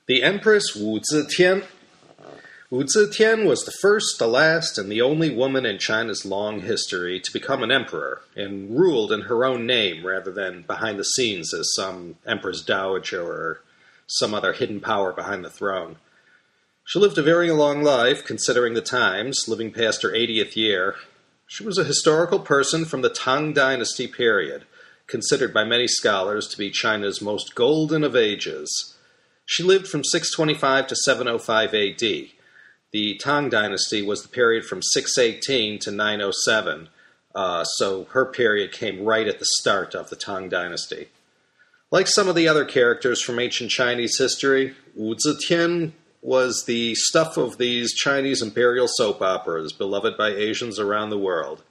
The Empress Wu Zetian. Wu Zetian was the first, the last, and the only woman in China's long history to become an emperor, and ruled in her own name rather than behind the scenes as some Empress Dowager or some other hidden power behind the throne. She lived a very long life, considering the times, living past her 80th year. She was a historical person from the Tang Dynasty period, considered by many scholars to be China's most golden of ages. She lived from 625 to 705 AD. The Tang Dynasty was the period from 618 to 907, so her period came right at the start of the Tang Dynasty. Like some of the other characters from ancient Chinese history, Wu Zetian was the stuff of these Chinese imperial soap operas, beloved by Asians around the world.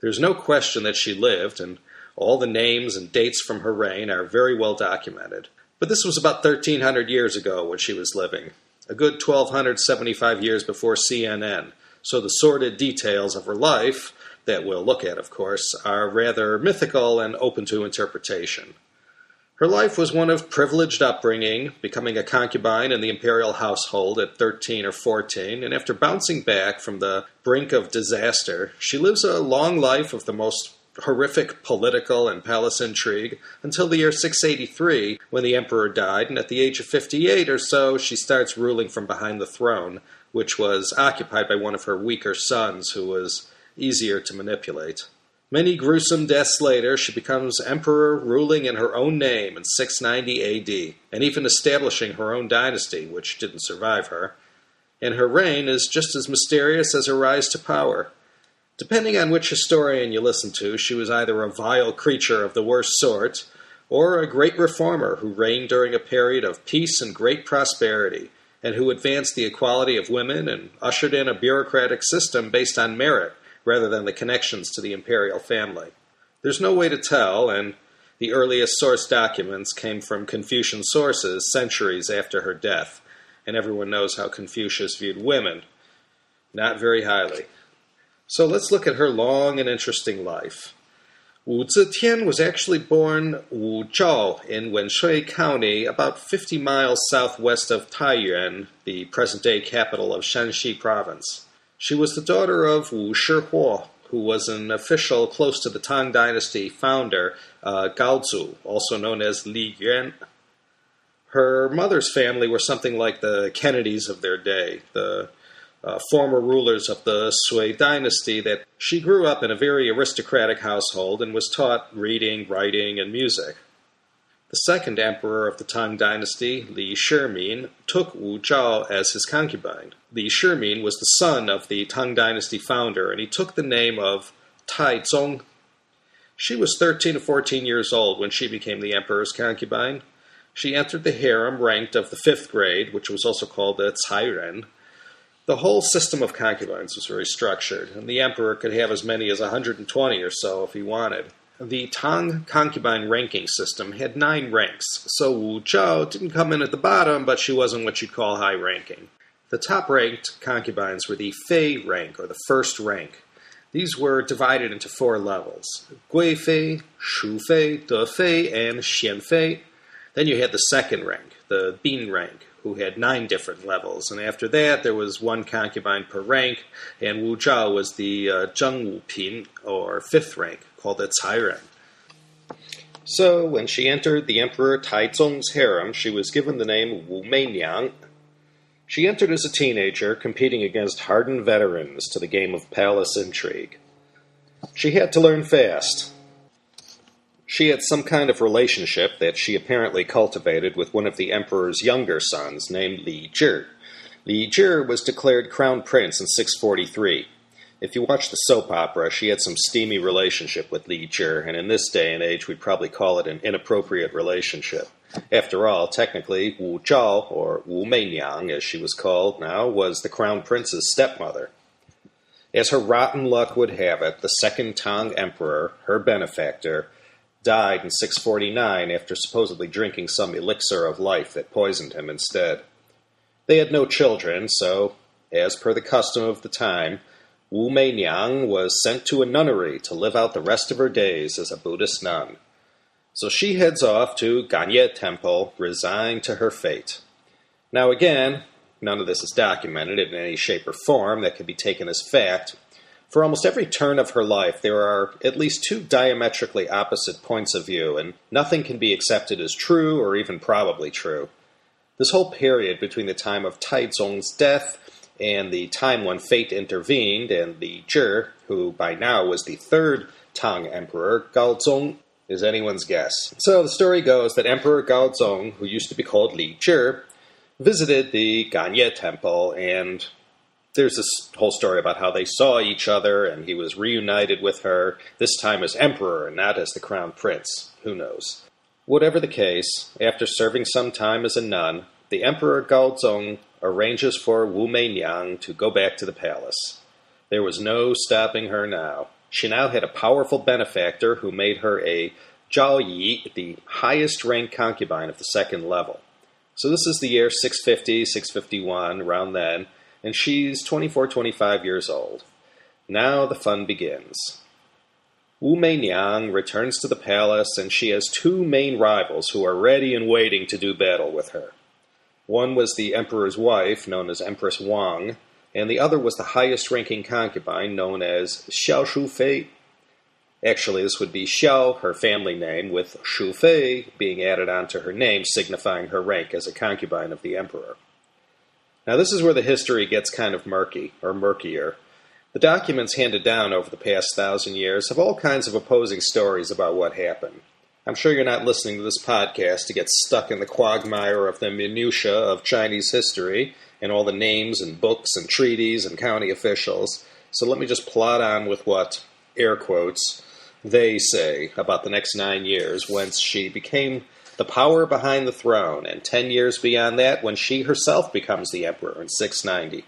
There's no question that she lived, and all the names and dates from her reign are very well documented. But this was about 1,300 years ago when she was living, a good 1,275 years before CNN, so the sordid details of her life, that we'll look at, of course, are rather mythical and open to interpretation. Her life was one of privileged upbringing, becoming a concubine in the imperial household at 13 or 14, and after bouncing back from the brink of disaster, she lives a long life of the most horrific political and palace intrigue until the year 683, when the emperor died, and at the age of 58 or so, she starts ruling from behind the throne, which was occupied by one of her weaker sons, who was easier to manipulate. Many gruesome deaths later, she becomes emperor, ruling in her own name in 690 AD, and even establishing her own dynasty, which didn't survive her. And her reign is just as mysterious as her rise to power. Depending on which historian you listen to, she was either a vile creature of the worst sort, or a great reformer who reigned during a period of peace and great prosperity, and who advanced the equality of women and ushered in a bureaucratic system based on merit, rather than the connections to the imperial family. There's no way to tell, and the earliest source documents came from Confucian sources centuries after her death, and everyone knows how Confucius viewed women. Not very highly. So let's look at her long and interesting life. Wu Zetian was actually born Wu Zhao in Wenshui County, about 50 miles southwest of Taiyuan, the present-day capital of Shanxi province. She was the daughter of Wu Shihuo, who was an official close to the Tang Dynasty founder, Gaozu, also known as Li Yuan. Her mother's family were something like the Kennedys of their day, the former rulers of the Sui dynasty. That she grew up in a very aristocratic household and was taught reading, writing, and music. The second emperor of the Tang Dynasty, Li Shimin, took Wu Zhao as his concubine. Li Shimin was the son of the Tang Dynasty founder, and he took the name of Taizong. She was 13 or 14 years old when she became the emperor's concubine. She entered the harem ranked of the 5th grade, which was also called the Cairen. The whole system of concubines was very structured, and the emperor could have as many as 120 or so if he wanted. The Tang concubine ranking system had 9 ranks, so Wu Zhao didn't come in at the bottom, but she wasn't what you'd call high-ranking. The top-ranked concubines were the Fei rank, or the first rank. These were divided into 4 levels: Gui Fei, Shu Fei, De Fei, and Xian Fei. Then you had the second rank, the Bin rank, who had 9 different levels, and after that there was 1 concubine per rank, and Wu Zhao was the Zheng Wu Pin, or 5th rank, called the Cairen. So, when she entered the Emperor Taizong's harem, she was given the name Wu Meiniang. She entered as a teenager, competing against hardened veterans to the game of palace intrigue. She had to learn fast. She had some kind of relationship that she apparently cultivated with one of the emperor's younger sons, named Li Zhi. Li Zhi was declared crown prince in 643. If you watch the soap opera, she had some steamy relationship with Li Zhi, and in this day and age we'd probably call it an inappropriate relationship. After all, technically, Wu Zhao, or Wu Meiniang as she was called now, was the crown prince's stepmother. As her rotten luck would have it, the second Tang emperor, her benefactor, died in 649 after supposedly drinking some elixir of life that poisoned him instead. They had no children, so, as per the custom of the time, Wu Meiniang was sent to a nunnery to live out the rest of her days as a Buddhist nun. So she heads off to Ganye Temple, resigned to her fate. Now again, none of this is documented in any shape or form that can be taken as fact. For almost every turn of her life, there are at least two diametrically opposite points of view, and nothing can be accepted as true or even probably true. This whole period between the time of Taizong's death and the time when fate intervened, and the Zhi, who by now was the third Tang Emperor, Gaozong, is anyone's guess. So the story goes that Emperor Gaozong, who used to be called Li Zhi, visited the Ganye Temple, and there's this whole story about how they saw each other, and he was reunited with her, this time as emperor and not as the crown prince. Who knows? Whatever the case, after serving some time as a nun, the Emperor Gaozong arranges for Wu Meinyang to go back to the palace. There was no stopping her now. She now had a powerful benefactor who made her a Zhao Yi, the highest-ranked concubine of the second level. So this is the year 650, 651, around then, and she's 24, 25 years old. Now the fun begins. Wu Meinyang returns to the palace, and she has two main rivals who are ready and waiting to do battle with her. One was the emperor's wife, known as Empress Wu, and the other was the highest-ranking concubine, known as Xiao Shufei. Actually, this would be Xiao, her family name, with Shufei being added onto her name, signifying her rank as a concubine of the emperor. Now, this is where the history gets kind of murky, or murkier. The documents handed down over the past 1,000 years have all kinds of opposing stories about what happened. I'm sure you're not listening to this podcast to get stuck in the quagmire of the minutiae of Chinese history and all the names and books and treaties and county officials. So let me just plod on with what, air quotes, they say about the next 9 years, whence she became the power behind the throne, and 10 years beyond that when she herself becomes the emperor in 690.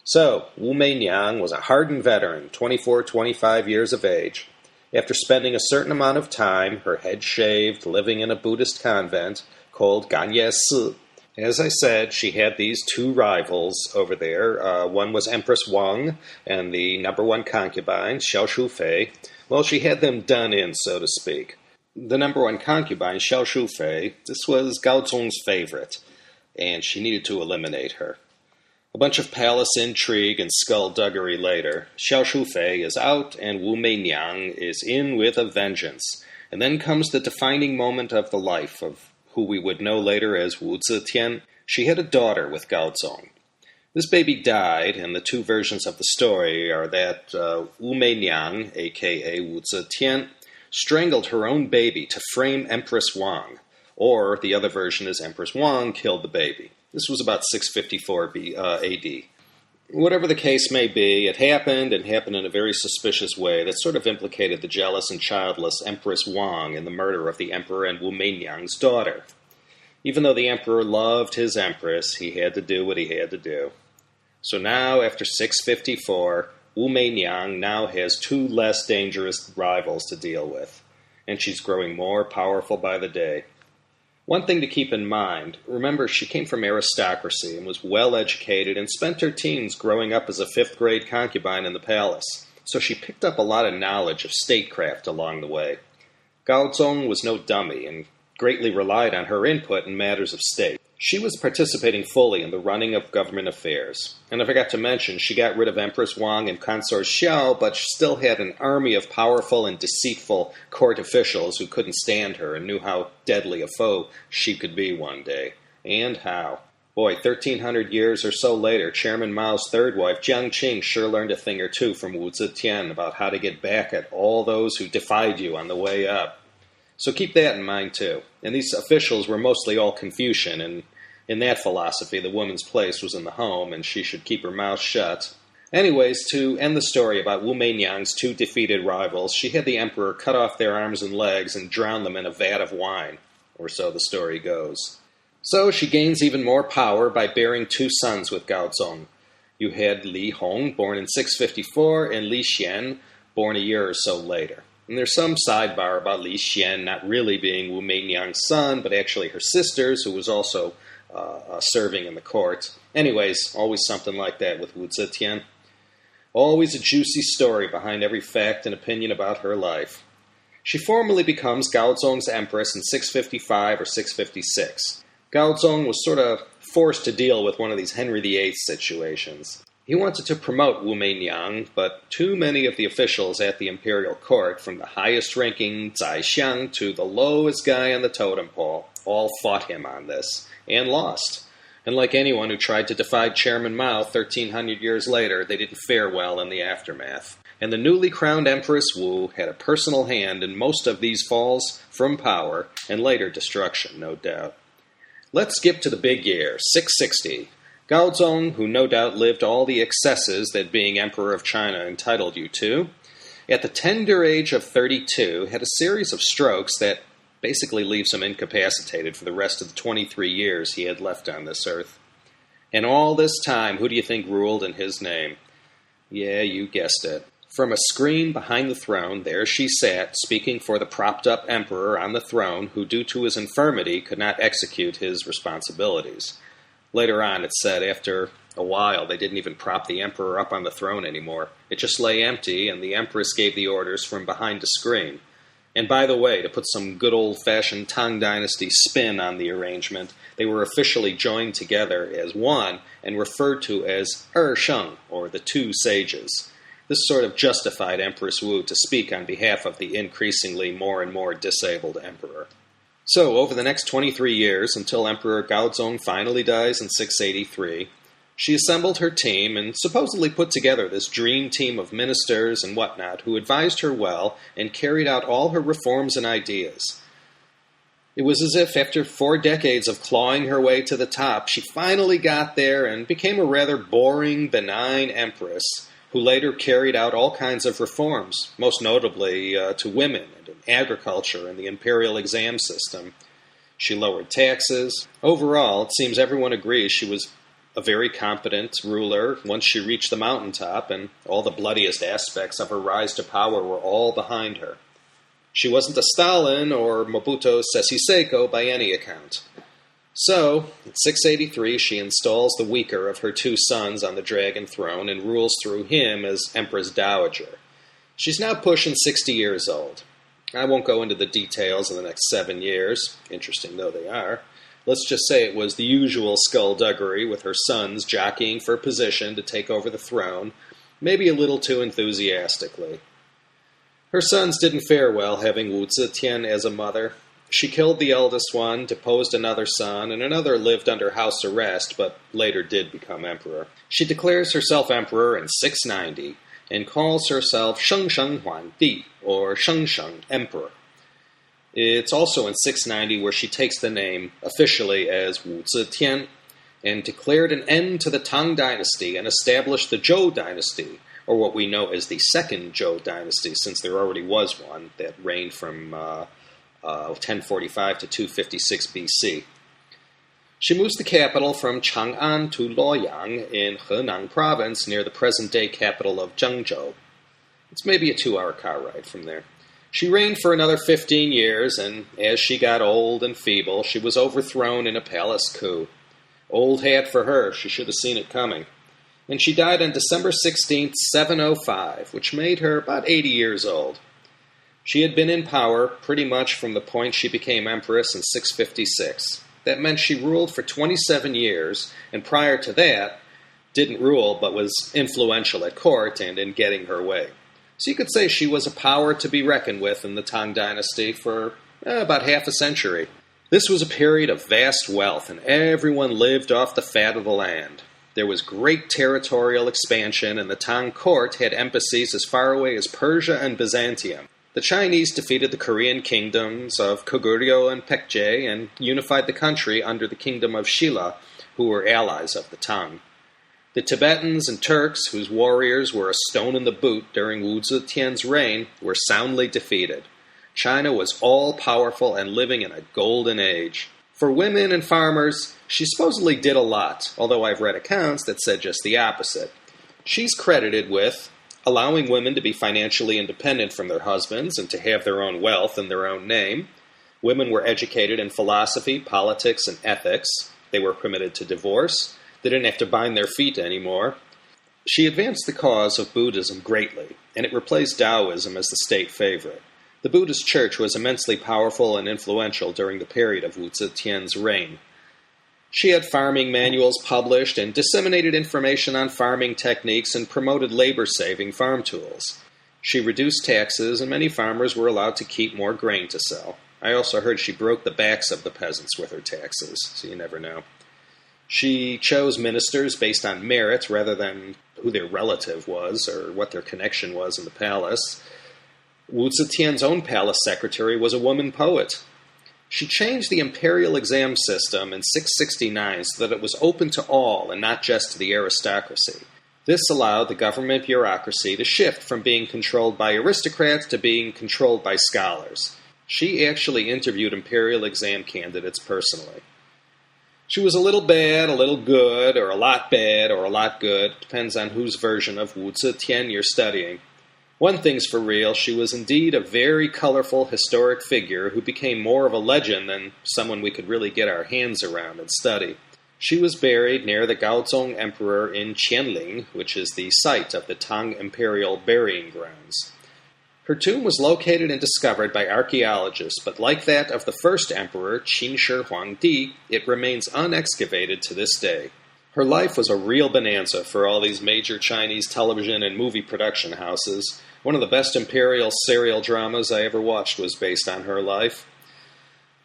So, Wu Meinyang was a hardened veteran, 24, 25 years of age. After spending a certain amount of time, her head shaved, living in a Buddhist convent called Ganye Si. As I said, she had these two rivals over there. One was Empress Wu, and the number one concubine, Xiao Shufei. Well, she had them done in, so to speak. The number one concubine, Xiao Shufei, this was Gaozong's favorite, and she needed to eliminate her. A bunch of palace intrigue and skullduggery later, Xiao Shufei is out and Wu Meinyang is in with a vengeance. And then comes the defining moment of the life of who we would know later as Wu Zetian. She had a daughter with Gaozong. This baby died, and the two versions of the story are that Wu Meinyang, a.k.a. Wu Zetian, strangled her own baby to frame Empress Wu, or the other version is Empress Wu killed the baby. This was about 654 AD. Whatever the case may be, it happened, and happened in a very suspicious way that sort of implicated the jealous and childless Empress Wu in the murder of the emperor and Wu Meinyang's daughter. Even though the emperor loved his empress, he had to do what he had to do. So now, after 654, Wu Meinyang now has two less dangerous rivals to deal with, and she's growing more powerful by the day. One thing to keep in mind, remember she came from aristocracy and was well-educated and spent her teens growing up as a fifth-grade concubine in the palace, so she picked up a lot of knowledge of statecraft along the way. Gaozong was no dummy and greatly relied on her input in matters of state. She was participating fully in the running of government affairs. And I forgot to mention, she got rid of Empress Wu and consort Xiao, but she still had an army of powerful and deceitful court officials who couldn't stand her and knew how deadly a foe she could be one day. And how. Boy, 1,300 years or so later, Chairman Mao's third wife, Jiang Qing, sure learned a thing or two from Wu Zetian about how to get back at all those who defied you on the way up. So keep that in mind, too. And these officials were mostly all Confucian, and in that philosophy, the woman's place was in the home, and she should keep her mouth shut. Anyways, to end the story about Wu Meinyang's two defeated rivals, she had the emperor cut off their arms and legs and drown them in a vat of wine, or so the story goes. So she gains even more power by bearing two sons with Gaozong. You had Li Hong, born in 654, and Li Xian, born a year or so later. And there's some sidebar about Li Xian not really being Wu Meinyang's son, but actually her sister's, who was also serving in the court. Anyways, always something like that with Wu Zetian. Always a juicy story behind every fact and opinion about her life. She formally becomes Gaozong's empress in 655 or 656. Gaozong was sort of forced to deal with one of these Henry VIII situations. He wanted to promote Wu Meinyang, but too many of the officials at the imperial court, from the highest-ranking Zetian to the lowest guy on the totem pole, all fought him on this, and lost. And like anyone who tried to defy Chairman Mao 1,300 years later, they didn't fare well in the aftermath. And the newly crowned Empress Wu had a personal hand in most of these falls from power and later destruction, no doubt. Let's skip to the big year, 660. Gaozong, who no doubt lived all the excesses that being Emperor of China entitled you to, at the tender age of 32, had a series of strokes that basically leaves him incapacitated for the rest of the 23 years he had left on this earth. And all this time, who do you think ruled in his name? Yeah, you guessed it. From a screen behind the throne, there she sat, speaking for the propped-up emperor on the throne, who, due to his infirmity, could not execute his responsibilities. Later on, it said after a while they didn't even prop the emperor up on the throne anymore. It just lay empty, and the empress gave the orders from behind a screen. And by the way, to put some good old-fashioned Tang Dynasty spin on the arrangement, they were officially joined together as one and referred to as Sheng, or the two sages. This sort of justified Empress Wu to speak on behalf of the increasingly more and more disabled emperor. So, over the next 23 years, until Emperor Gaozong finally dies in 683, she assembled her team and supposedly put together this dream team of ministers and whatnot who advised her well and carried out all her reforms and ideas. It was as if after 4 decades of clawing her way to the top, she finally got there and became a rather boring, benign empress who later carried out all kinds of reforms, most notably to women and in agriculture and the imperial exam system. She lowered taxes. Overall, it seems everyone agrees she was a very competent ruler once she reached the mountaintop, and all the bloodiest aspects of her rise to power were all behind her. She wasn't a Stalin or Mobutu Sese Seko by any account. So, in 683, she installs the weaker of her 2 sons on the dragon throne and rules through him as Empress Dowager. She's now pushing 60 years old. I won't go into the details of the next 7 years, interesting though they are. Let's just say it was the usual skullduggery with her sons jockeying for position to take over the throne, maybe a little too enthusiastically. Her sons didn't fare well having Wu Zetian as a mother. She killed the eldest one, deposed another son, and another lived under house arrest, but later did become emperor. She declares herself emperor in 690, and calls herself Sheng Huan Di, or Sheng Emperor. It's also in 690 where she takes the name officially as Wu Zetian, and declared an end to the Tang Dynasty and established the Zhou Dynasty, or what we know as the Second Zhou Dynasty, since there already was one that reigned from 1045 to 256 BC. She moves the capital from Chang'an to Luoyang in Henan province near the present-day capital of Zhengzhou. It's maybe a 2-hour car ride from there. She reigned for another 15 years, and as she got old and feeble, she was overthrown in a palace coup. Old hat for her, she should have seen it coming. And she died on December 16th, 705, which made her about 80 years old. She had been in power pretty much from the point she became empress in 656. That meant she ruled for 27 years, and prior to that, didn't rule but was influential at court and in getting her way. So you could say she was a power to be reckoned with in the Tang Dynasty for about half a century. This was a period of vast wealth, and everyone lived off the fat of the land. There was great territorial expansion, and the Tang court had embassies as far away as Persia and Byzantium. The Chinese defeated the Korean kingdoms of Goguryeo and Baekje and unified the country under the kingdom of Shilla, who were allies of the Tang. The Tibetans and Turks, whose warriors were a stone in the boot during Wu Zetian's reign, were soundly defeated. China was all-powerful and living in a golden age. For women and farmers, she supposedly did a lot, although I've read accounts that said just the opposite. She's credited with allowing women to be financially independent from their husbands and to have their own wealth in their own name. Women were educated in philosophy, politics, and ethics. They were permitted to divorce. They didn't have to bind their feet anymore. She advanced the cause of Buddhism greatly, and it replaced Taoism as the state favorite. The Buddhist church was immensely powerful and influential during the period of Wu Zetian's reign. She had farming manuals published and disseminated information on farming techniques and promoted labor-saving farm tools. She reduced taxes, and many farmers were allowed to keep more grain to sell. I also heard she broke the backs of the peasants with her taxes, so you never know. She chose ministers based on merit rather than who their relative was or what their connection was in the palace. Wu Zetian's own palace secretary was a woman poet. She changed the imperial exam system in 669 so that it was open to all and not just to the aristocracy. This allowed the government bureaucracy to shift from being controlled by aristocrats to being controlled by scholars. She actually interviewed imperial exam candidates personally. She was a little bad, a little good, or a lot bad, or a lot good. Depends on whose version of Wu Zetian you're studying. One thing's for real, she was indeed a very colorful historic figure who became more of a legend than someone we could really get our hands around and study. She was buried near the Gaozong Emperor in Qianling, which is the site of the Tang Imperial Burying Grounds. Her tomb was located and discovered by archaeologists, but like that of the first emperor, Qin Shi Huangdi, it remains unexcavated to this day. Her life was a real bonanza for all these major Chinese television and movie production houses. One of the best imperial serial dramas I ever watched was based on her life.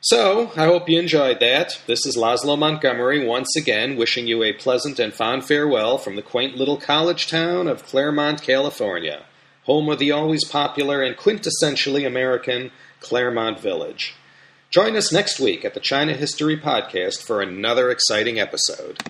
So, I hope you enjoyed that. This is Laszlo Montgomery once again wishing you a pleasant and fond farewell from the quaint little college town of Claremont, California, home of the always popular and quintessentially American Claremont Village. Join us next week at the China History Podcast for another exciting episode.